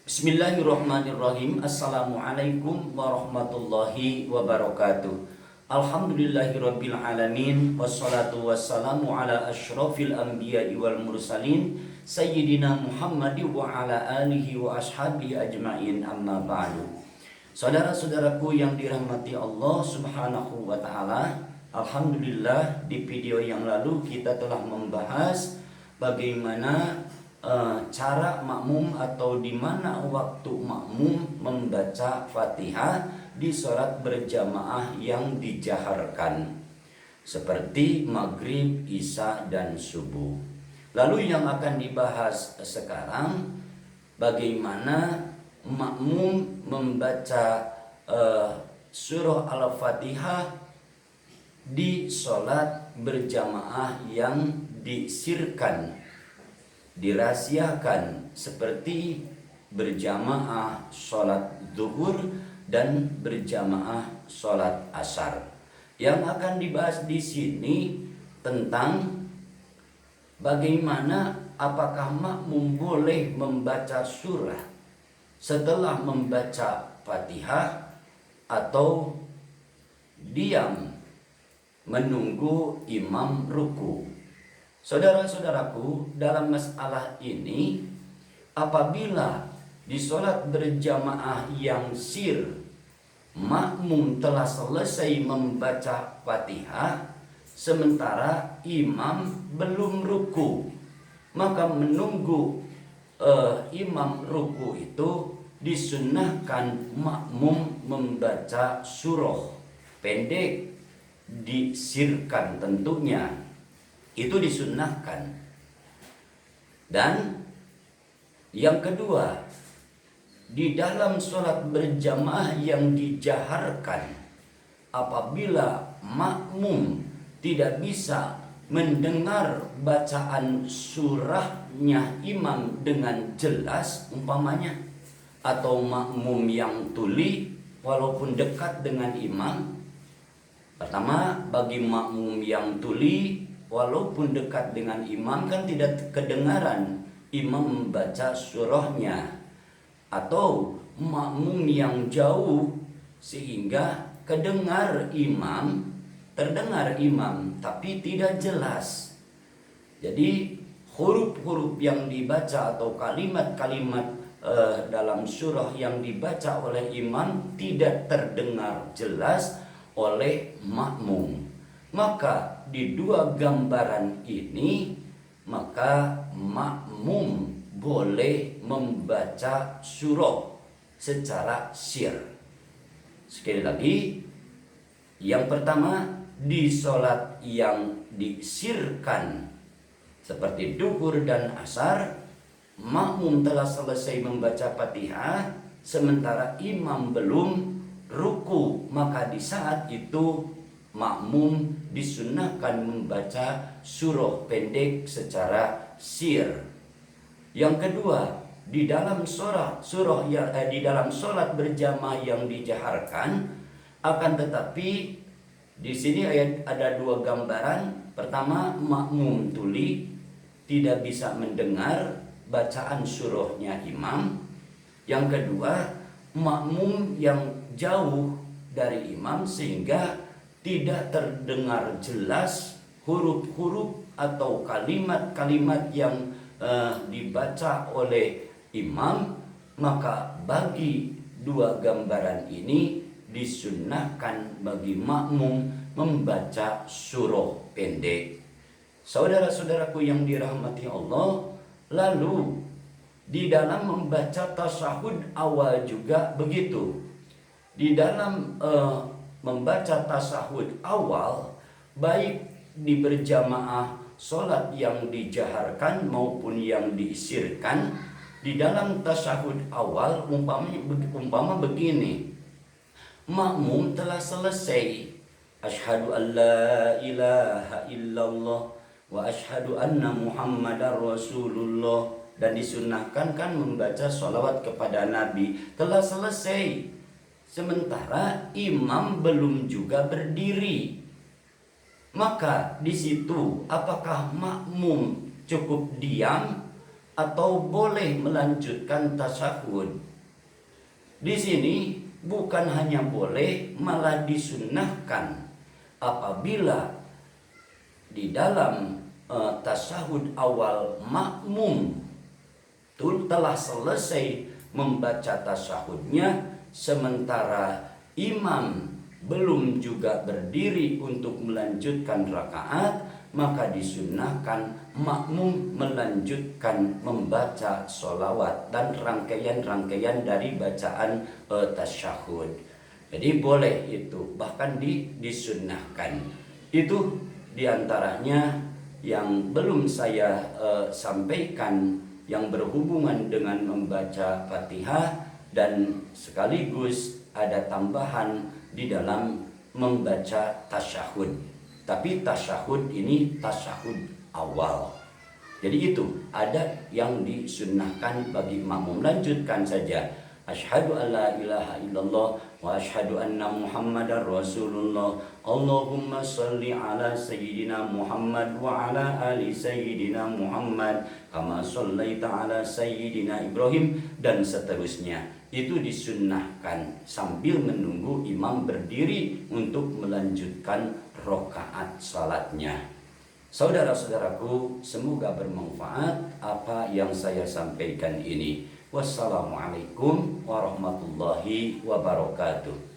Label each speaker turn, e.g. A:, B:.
A: Bismillahirrahmanirrahim. Assalamualaikum warahmatullahi wabarakatuh. Alhamdulillahirabbil alamin wassalatu wassalamu ala asyrafil anbiya'i wal mursalin sayyidina Muhammadin wa ala alihi wa ashabihi ajmain, amma ba'du. Saudara-saudaraku yang dirahmati Allah Subhanahu wa taala, alhamdulillah di video yang lalu kita telah membahas bagaimana cara makmum atau di mana waktu makmum membaca Fatihah di sholat berjamaah yang dijaharkan seperti maghrib, isya, dan subuh. Lalu yang akan dibahas sekarang bagaimana makmum membaca surah Al-Fatihah di sholat berjamaah yang disirkan, dirahasiakan, seperti berjamaah sholat zuhur dan berjamaah sholat asar. Yang akan dibahas di sini tentang bagaimana apakah makmum boleh membaca surah setelah membaca Fatihah atau diam menunggu imam ruku. Saudara-saudaraku, dalam masalah ini, apabila di sholat berjamaah yang sir, makmum telah selesai membaca Fatihah, sementara imam belum ruku, maka menunggu imam ruku itu disunnahkan makmum membaca surah pendek, disirkan tentunya. Itu disunnahkan. Dan yang kedua, di dalam sholat berjamaah yang dijaharkan, apabila makmum tidak bisa mendengar bacaan surahnya imam dengan jelas umpamanya, atau makmum yang tuli walaupun dekat dengan imam. Pertama, bagi makmum yang tuli walaupun dekat dengan imam kan tidak kedengaran imam membaca surahnya, atau makmum yang jauh sehingga terdengar imam tapi tidak jelas. Jadi huruf-huruf yang dibaca atau kalimat-kalimat dalam surah yang dibaca oleh imam tidak terdengar jelas oleh makmum. Maka di dua gambaran ini, maka makmum boleh membaca surah secara sir. Sekali lagi, yang pertama, di sholat yang disirkan seperti duhur dan asar, makmum telah selesai membaca Fatihah sementara imam belum ruku, maka di saat itu makmum disunnahkan membaca surah pendek secara sir. Yang kedua, di dalam di dalam sholat berjamaah yang dijaharkan, akan tetapi di sini ada dua gambaran. Pertama, makmum tuli tidak bisa mendengar bacaan surahnya imam. Yang kedua, makmum yang jauh dari imam sehingga tidak terdengar jelas huruf-huruf atau kalimat-kalimat yang dibaca oleh imam. Maka bagi dua gambaran ini disunnahkan bagi makmum membaca surah pendek. Saudara-saudaraku yang dirahmati Allah, lalu di dalam membaca tasyahud awal juga begitu. Di dalam membaca tasyahud awal, baik di berjamaah sholat yang dijaharkan maupun yang disirkan, di dalam tasyahud awal umpama begini, makmum telah selesai asyhadu an la ilaha illallah wa asyhadu anna muhammadar rasulullah, dan disunnahkan kan membaca sholawat kepada Nabi, telah selesai, sementara imam belum juga berdiri. Maka di situ apakah makmum cukup diam atau boleh melanjutkan tasyahud. Di sini bukan hanya boleh, malah disunnahkan apabila di dalam tasyahud awal makmum telah selesai membaca tasyahudnya, sementara imam belum juga berdiri untuk melanjutkan rakaat, maka disunnahkan makmum melanjutkan membaca sholawat dan rangkaian-rangkaian dari bacaan tasyahud. Jadi boleh itu, bahkan disunnahkan. Itu diantaranya yang belum saya sampaikan yang berhubungan dengan membaca Fatihah, dan sekaligus ada tambahan di dalam membaca tasyahud. Tapi tasyahud ini tasyahud awal. Jadi itu ada yang disunnahkan bagi makmum. Lanjutkan saja. Asyhadu an la ilaha illallah wa asyhadu anna Muhammadar Rasulullah. Allahumma shalli ala sayyidina Muhammad wa ala ali sayyidina Muhammad kama shallaita ala sayyidina Ibrahim, dan seterusnya. Itu disunnahkan sambil menunggu imam berdiri untuk melanjutkan rakaat salatnya. Saudara-saudaraku, semoga bermanfaat apa yang saya sampaikan ini. Wassalamualaikum warahmatullahi wabarakatuh.